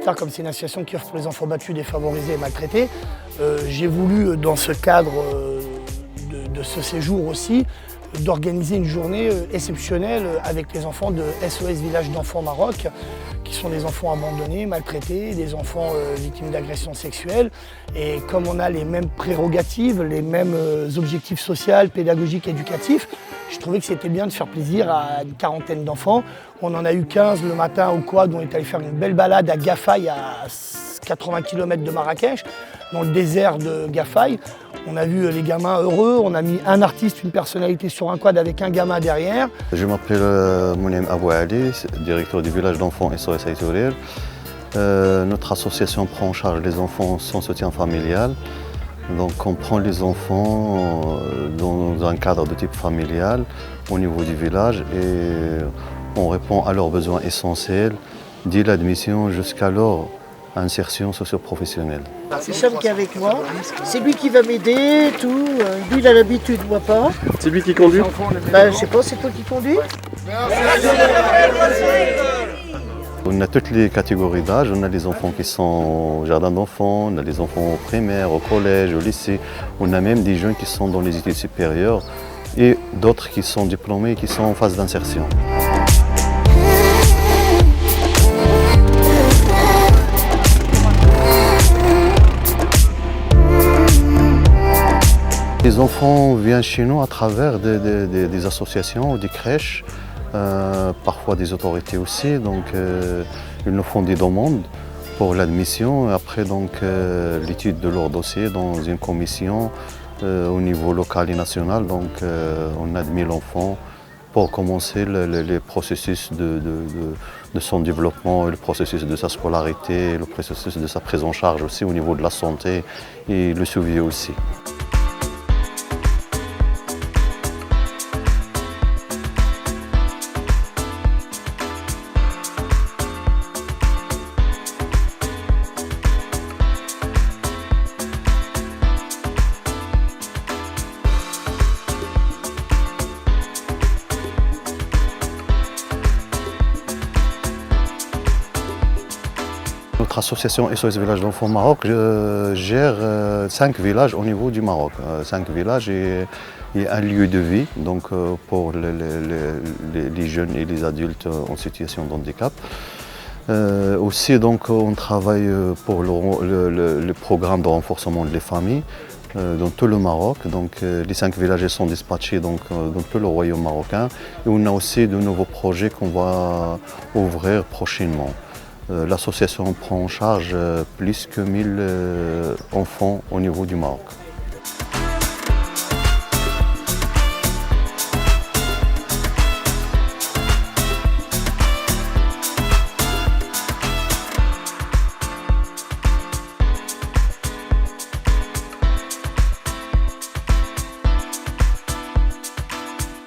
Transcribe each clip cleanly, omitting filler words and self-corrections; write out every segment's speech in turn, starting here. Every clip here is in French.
Star, comme c'est une association qui offre pour les enfants battus, défavorisés et maltraités, j'ai voulu, dans ce cadre de ce séjour aussi, d'organiser une journée exceptionnelle avec les enfants de SOS Village d'Enfants Maroc, qui sont des enfants abandonnés, maltraités, des enfants victimes d'agressions sexuelles. Et comme on a les mêmes prérogatives, les mêmes objectifs sociaux, pédagogiques, éducatifs, je trouvais que c'était bien de faire plaisir à une quarantaine d'enfants. On en a eu 15 le matin au quad, où on est allé faire une belle balade à Gafaï, à 80 km de Marrakech, dans le désert de Gafaï. On a vu les gamins heureux, on a mis un artiste, une personnalité sur un quad avec un gamin derrière. Je m'appelle Mounem Abou Ali, directeur du village d'enfants SOS Aïtourir. Notre association prend en charge les enfants sans soutien familial. Donc on prend les enfants dans un cadre de type familial au niveau du village et on répond à leurs besoins essentiels, dès l'admission jusqu'à leur insertion socio-professionnelle. C'est Cham qui est avec moi, c'est lui qui va m'aider, tout. Lui il a l'habitude, moi pas. C'est lui qui conduit? Je sais pas, c'est toi qui conduis? On a toutes les catégories d'âge, on a les enfants qui sont au jardin d'enfants, on a les enfants au primaire, au collège, au lycée, on a même des jeunes qui sont dans les études supérieures et d'autres qui sont diplômés et qui sont en phase d'insertion. Les enfants viennent chez nous à travers des associations ou des crèches, parfois des autorités aussi. Donc, ils nous font des demandes pour l'admission et après l'étude de leur dossier dans une commission au niveau local et national. Donc, on admet l'enfant pour commencer le processus de son développement, le processus de sa scolarité, le processus de sa prise en charge aussi au niveau de la santé et le suivi aussi. Notre association SOS Village d'Enfants Maroc gère 5 villages au niveau du Maroc. 5 villages et un lieu de vie donc, pour les jeunes et les adultes en situation de handicap. Aussi, donc, on travaille pour le programme de renforcement des familles dans tout le Maroc. Donc, les 5 villages sont dispatchés donc, dans tout le royaume marocain. Et on a aussi de nouveaux projets qu'on va ouvrir prochainement. L'association prend en charge plus que 1000 enfants au niveau du Maroc.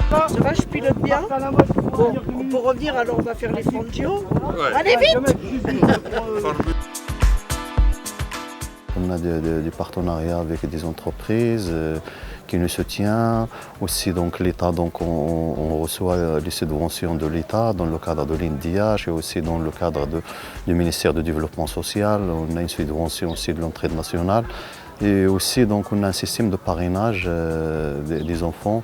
Ça va, je pilote bien. Bon, on peut revenir, alors on va faire les frangios. Ouais. Allez vite! On a des partenariats avec des entreprises qui nous soutiennent. Aussi l'État, on reçoit des subventions de l'État dans le cadre de l'INDIH et aussi dans le cadre du ministère du Développement social. On a une subvention aussi de l'entraide nationale. Et aussi on a un système de parrainage des enfants.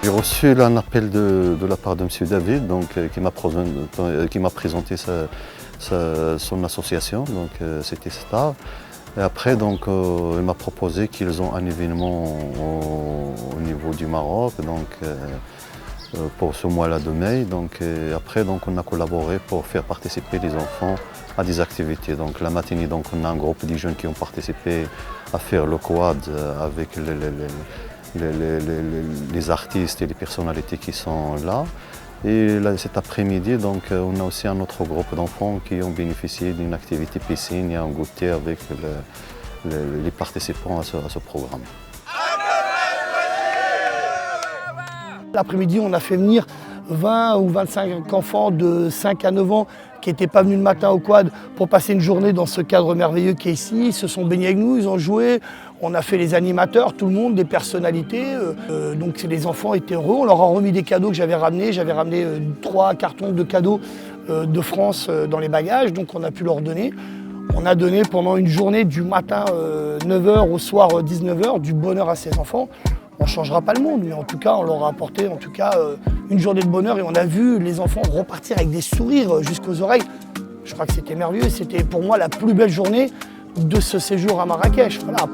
J'ai reçu un appel de la part de M. David qui m'a présenté son association, c'était Star. Et après, il m'a proposé qu'ils ont un événement au niveau du Maroc pour ce mois-là de mai. Après, on a collaboré pour faire participer les enfants à des activités. Donc, la matinée, on a un groupe de jeunes qui ont participé à faire le quad avec les artistes et les personnalités qui sont là. Et là, cet après-midi, on a aussi un autre groupe d'enfants qui ont bénéficié d'une activité piscine et un goûter avec les participants à ce programme. L'après-midi, on a fait venir 20 ou 25 enfants de 5 à 9 ans qui n'étaient pas venus le matin au quad pour passer une journée dans ce cadre merveilleux qui est ici. Ils se sont baignés avec nous, ils ont joué. On a fait les animateurs, tout le monde, des personnalités. Donc les enfants étaient heureux. On leur a remis des cadeaux que j'avais ramenés. J'avais ramené 3 cartons de cadeaux de France dans les bagages, donc on a pu leur donner. On a donné pendant une journée du matin 9h au soir 19h du bonheur à ces enfants. On ne changera pas le monde, mais en tout cas, on leur a apporté une journée de bonheur et on a vu les enfants repartir avec des sourires jusqu'aux oreilles. Je crois que c'était merveilleux. C'était pour moi la plus belle journée de ce séjour à Marrakech. Voilà.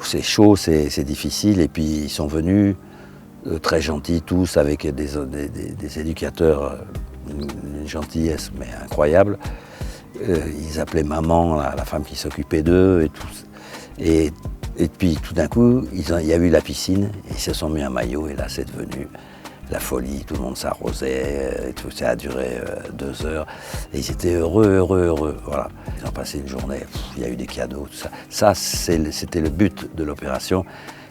C'est chaud, c'est difficile, et puis ils sont venus très gentils tous, avec des éducateurs, une gentillesse mais incroyable. Ils appelaient maman, la femme qui s'occupait d'eux et tout. Et puis tout d'un coup, il y a eu la piscine, ils se sont mis un maillot, et là c'est devenu la folie, tout le monde s'arrosait, tout ça a duré 2 heures, et ils étaient heureux, voilà. Ils ont passé une journée, il y a eu des cadeaux, tout ça. Ça, c'était le but de l'opération,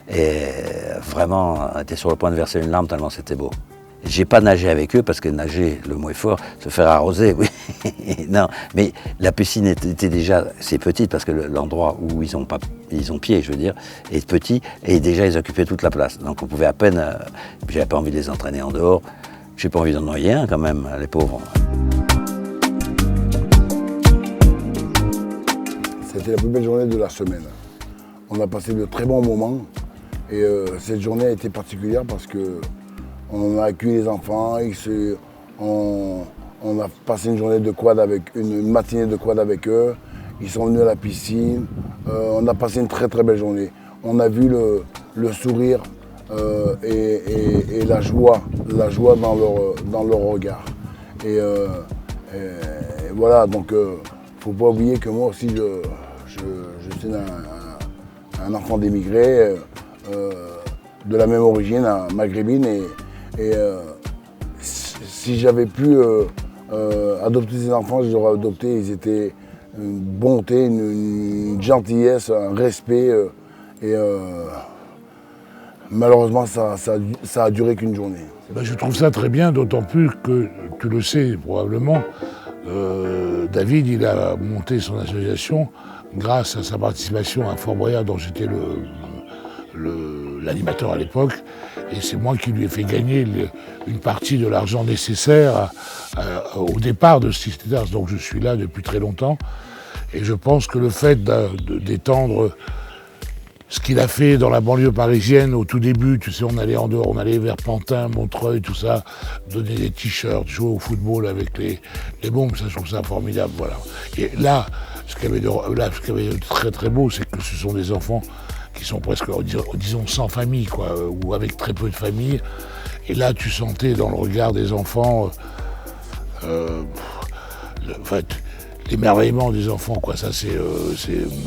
et vraiment, on était sur le point de verser une larme tellement c'était beau. J'ai pas nagé avec eux, parce que nager, le mot est fort, se faire arroser, oui. Non, mais la piscine était déjà, c'est petite, parce que l'endroit où ils ont pied, je veux dire, est petit, et déjà ils occupaient toute la place. Donc on pouvait à peine, j'avais pas envie de les entraîner en dehors, j'ai pas envie d'en noyer un quand même, les pauvres. C'était la plus belle journée de la semaine. On a passé de très bons moments, et cette journée a été particulière parce que on a accueilli les enfants, on a passé une journée de quad une matinée de quad avec eux. Ils sont venus à la piscine. On a passé une très très belle journée. On a vu le sourire et la joie dans leur regard. Et voilà, donc faut pas oublier que moi aussi je suis un enfant d'émigrés de la même origine, maghrébine. Et si j'avais pu adopter ces enfants, je les aurais adoptés. Ils étaient une bonté, une gentillesse, un respect. Malheureusement, ça a duré qu'une journée. Ben, je trouve ça très bien, d'autant plus que, tu le sais probablement, David, il a monté son association grâce à sa participation à Fort Boyard, dont j'étais l'animateur à l'époque, et c'est moi qui lui ai fait gagner une partie de l'argent nécessaire au départ de Sisters. Donc je suis là depuis très longtemps, et je pense que le fait d'étendre ce qu'il a fait dans la banlieue parisienne au tout début, tu sais, on allait en dehors, on allait vers Pantin, Montreuil, tout ça, donner des t-shirts, jouer au football avec les bombes, ça, je trouve ça formidable, voilà. Et là, ce qu'il y avait de très très beau, c'est que ce sont des enfants qui sont presque, disons, sans famille, quoi, ou avec très peu de famille. Et là, tu sentais dans le regard des enfants, l'émerveillement des enfants, quoi. Ça, c'est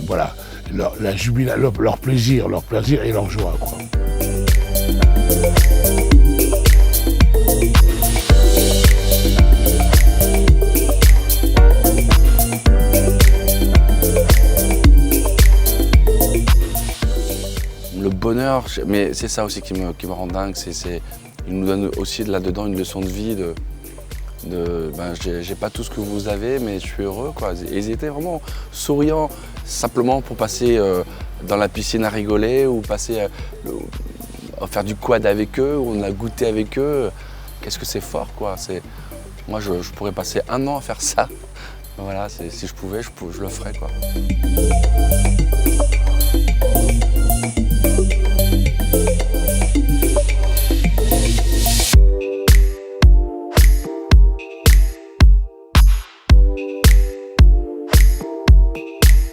voilà, leur plaisir et leur joie, quoi. Le bonheur, mais c'est ça aussi qui me rend dingue, il nous donne aussi là-dedans une leçon de vie, j'ai pas tout ce que vous avez, mais je suis heureux, quoi. Et ils étaient vraiment souriants, simplement pour passer dans la piscine à rigoler, ou passer à faire du quad avec eux, ou on a goûté avec eux. Qu'est-ce que c'est fort, quoi. Moi, je pourrais passer 1 an à faire ça. Voilà, si je pouvais, je le ferais, quoi.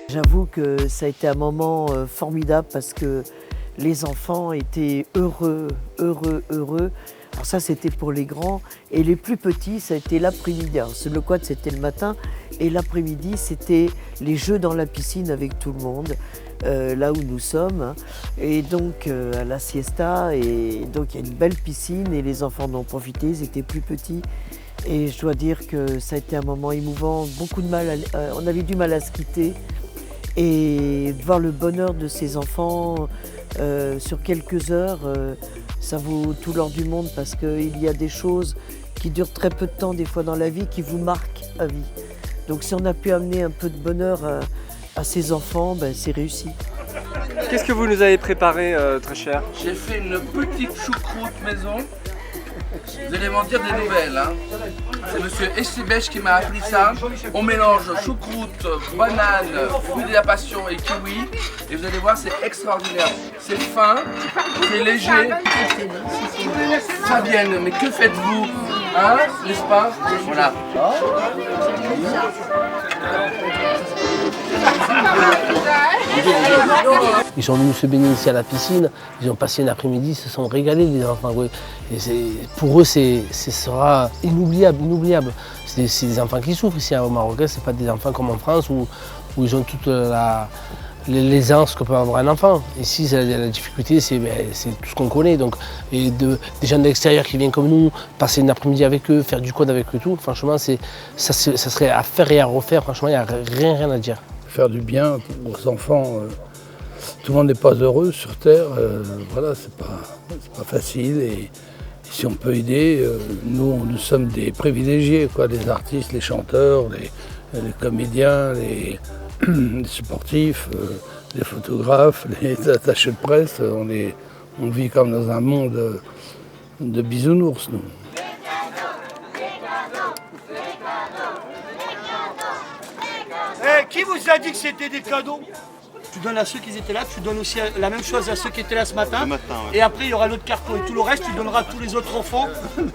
J'avoue que ça a été un moment formidable parce que les enfants étaient heureux. Alors ça, c'était pour les grands. Et les plus petits, ça a été l'après-midi. Le quad, c'était le matin. Et l'après-midi, c'était les jeux dans la piscine avec tout le monde, là où nous sommes. Et donc, à la siesta. Et donc, il y a une belle piscine. Et les enfants en ont profité. Ils étaient plus petits. Et je dois dire que ça a été un moment émouvant. Beaucoup de mal. On avait du mal à se quitter. Et voir le bonheur de ces enfants sur quelques heures, ça vaut tout l'or du monde parce qu'il y a des choses qui durent très peu de temps des fois dans la vie qui vous marquent à vie. Donc si on a pu amener un peu de bonheur à ces enfants, ben, c'est réussi. Qu'est-ce que vous nous avez préparé, très cher? J'ai fait une petite choucroute maison. Vous allez m'en dire des nouvelles. Hein. C'est monsieur Essebèche qui m'a appris ça. On mélange choucroute, banane, fruits de la passion et kiwi. Et vous allez voir, c'est extraordinaire. C'est fin, c'est léger. Fabienne, mais que faites-vous? Hein, n'est-ce pas? Voilà. Ils sont venus se baigner ici à la piscine, ils ont passé un après-midi, ils se sont régalés les enfants. Ouais. Et pour eux, ce sera inoubliable, inoubliable. C'est des enfants qui souffrent ici au Maroc, ce pas des enfants comme en France où ils ont toute l'aisance que peut avoir un enfant. Ici, la difficulté, c'est tout ce qu'on connaît. Donc, et des gens de l'extérieur qui viennent comme nous, passer une après-midi avec eux, faire du quad avec eux, tout. Franchement, ça serait à faire et à refaire. Franchement, il n'y a rien à dire. Faire du bien aux enfants. Tout le monde n'est pas heureux sur Terre. Voilà, c'est pas facile. Et si on peut aider, nous sommes des privilégiés, quoi, les artistes, les chanteurs, les comédiens, les sportifs, les photographes, les attachés de presse. On vit comme dans un monde de bisounours, nous. Qui vous a dit que c'était des cadeaux? Tu donnes à ceux qui étaient là, tu donnes aussi la même chose à ceux qui étaient là ce matin. Ouais. Et après, il y aura l'autre carton. Et tout le reste, tu donneras à tous les autres enfants.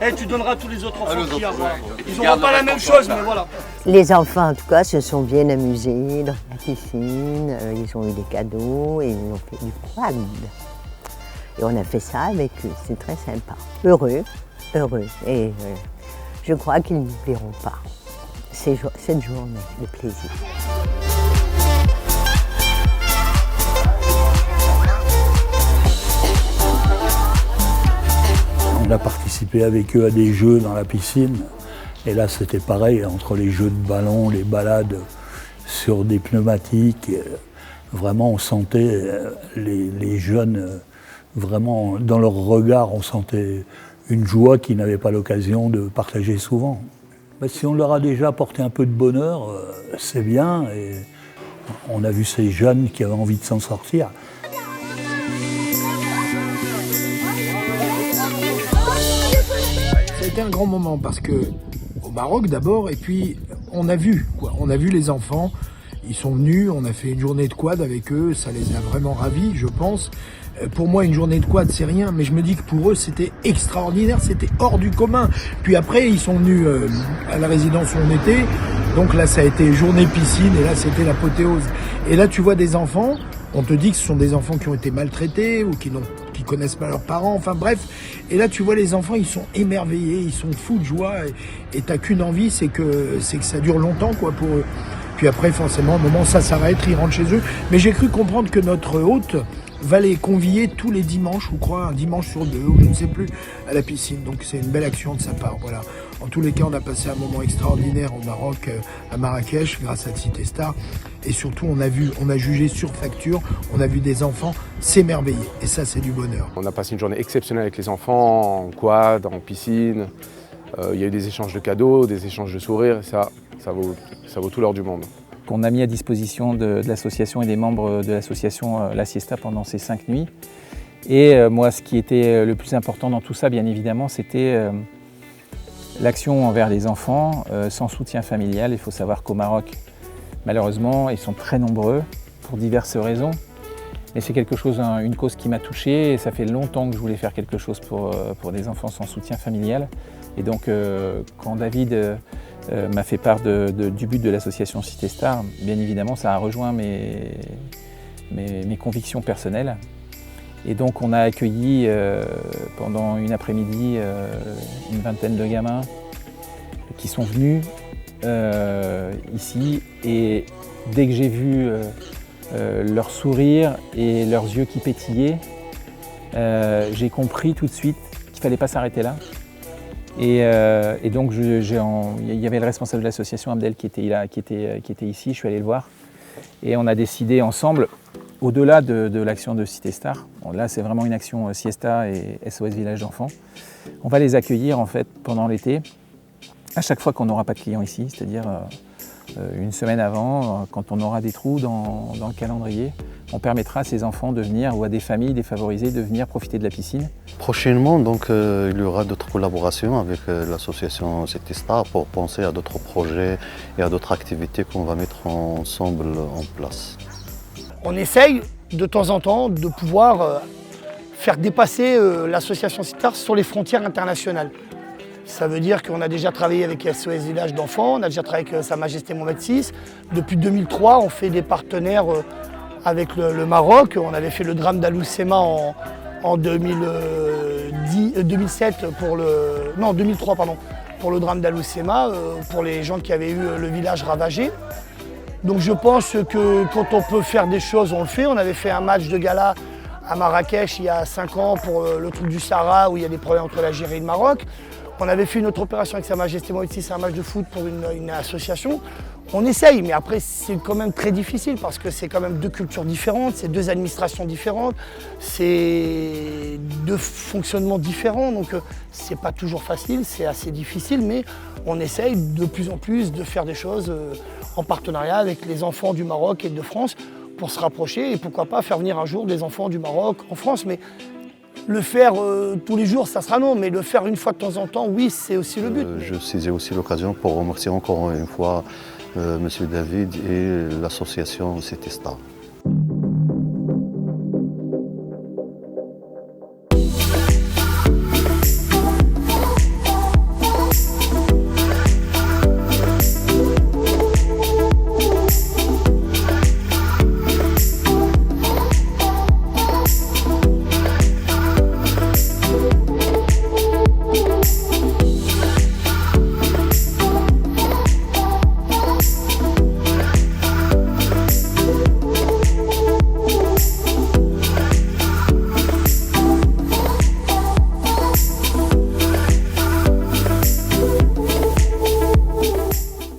Et tu donneras à tous les autres enfants qui voilà. Ils n'auront pas la même chose, mais voilà. Les enfants, en tout cas, se sont bien amusés dans la piscine. Ils ont eu des cadeaux et ils ont fait du quad. Et on a fait ça avec eux. C'est très sympa. Heureux. Et je crois qu'ils n'oublieront pas cette journée de plaisir. On a participé avec eux à des jeux dans la piscine. Et là, c'était pareil, entre les jeux de ballon, les balades sur des pneumatiques. Vraiment, on sentait les jeunes, vraiment, dans leur regard, on sentait une joie qu'ils n'avaient pas l'occasion de partager souvent. Mais si on leur a déjà apporté un peu de bonheur, c'est bien. Et on a vu ces jeunes qui avaient envie de s'en sortir. Ça a été un grand moment parce que au Maroc d'abord, et puis on a vu les enfants. Ils sont venus, on a fait une journée de quad avec eux, ça les a vraiment ravis, je pense. Pour moi, une journée de quad, c'est rien, mais je me dis que pour eux, c'était extraordinaire, c'était hors du commun. Puis après, ils sont venus à la résidence où on était, donc là, ça a été journée piscine, et là, c'était l'apothéose. Et là, tu vois des enfants, on te dit que ce sont des enfants qui ont été maltraités, ou qui connaissent pas leurs parents, enfin bref. Et là, tu vois les enfants, ils sont émerveillés, ils sont fous de joie, et t'as qu'une envie, c'est que ça dure longtemps, quoi, pour eux. Puis après, forcément, au moment où ça s'arrête, ils rentrent chez eux. Mais j'ai cru comprendre que notre hôte va les convier tous les dimanches, je crois, un dimanche sur deux, ou je ne sais plus, à la piscine. Donc c'est une belle action de sa part, voilà. En tous les cas, on a passé un moment extraordinaire au Maroc, à Marrakech, grâce à Cité Star. Et surtout, on a jugé sur facture, on a vu des enfants s'émerveiller. Et ça, c'est du bonheur. On a passé une journée exceptionnelle avec les enfants, en quad, en piscine. Il y a eu des échanges de cadeaux, des échanges de sourires, et ça vaut tout l'or du monde. Qu'on a mis à disposition de l'association et des membres de l'association La Siesta pendant ces 5 nuits. Et moi, ce qui était le plus important dans tout ça, bien évidemment, c'était l'action envers les enfants, sans soutien familial. Il faut savoir qu'au Maroc, malheureusement, ils sont très nombreux pour diverses raisons. Et c'est quelque chose, une cause qui m'a touché, et ça fait longtemps que je voulais faire quelque chose pour des enfants sans soutien familial. Et donc, quand David m'a fait part du but de l'association Cité Star, bien évidemment, ça a rejoint mes convictions personnelles. Et donc on a accueilli pendant une après-midi une vingtaine de gamins qui sont venus ici. Et dès que j'ai vu leur sourire et leurs yeux qui pétillaient, j'ai compris tout de suite qu'il ne fallait pas s'arrêter là. Et donc il y avait le responsable de l'association Abdel qui était ici, je suis allé le voir. Et on a décidé ensemble, au-delà de l'action de Cité Star, bon, là c'est vraiment une action Siesta et SOS Village d'Enfants, on va les accueillir en fait pendant l'été, à chaque fois qu'on n'aura pas de clients ici, c'est-à-dire une semaine avant, quand on aura des trous dans le calendrier, on permettra à ces enfants de venir, ou à des familles défavorisées, de venir profiter de la piscine. Prochainement, donc, il y aura d'autres collaborations avec l'association Cité Star pour penser à d'autres projets et à d'autres activités qu'on va mettre ensemble en place. On essaye de temps en temps de pouvoir faire dépasser l'association Cité Star sur les frontières internationales. Ça veut dire qu'on a déjà travaillé avec SOS Village d'Enfants, on a déjà travaillé avec Sa Majesté Mohamed VI. Depuis 2003, on fait des partenaires avec le Maroc. On avait fait le drame d'Alousséma en 2007 2003 pardon, pour le drame d'Alousséma, pour les gens qui avaient eu le village ravagé. Donc je pense que quand on peut faire des choses, on le fait. On avait fait un match de gala à Marrakech il y a 5 ans pour le truc du Sahara où il y a des problèmes entre l'Algérie et le Maroc. On avait fait une autre opération avec Sa Majesté Mohamed VI, c'est un match de foot pour une association. On essaye, mais après c'est quand même très difficile parce que c'est quand même deux cultures différentes, c'est deux administrations différentes, c'est deux fonctionnements différents, donc c'est pas toujours facile, c'est assez difficile, mais on essaye de plus en plus de faire des choses en partenariat avec les enfants du Maroc et de France pour se rapprocher et pourquoi pas faire venir un jour des enfants du Maroc en France. Mais le faire tous les jours, ça sera non, mais le faire une fois de temps en temps, oui, c'est aussi le but. Je saisis aussi l'occasion pour remercier encore une fois M. David et l'association Cité Star.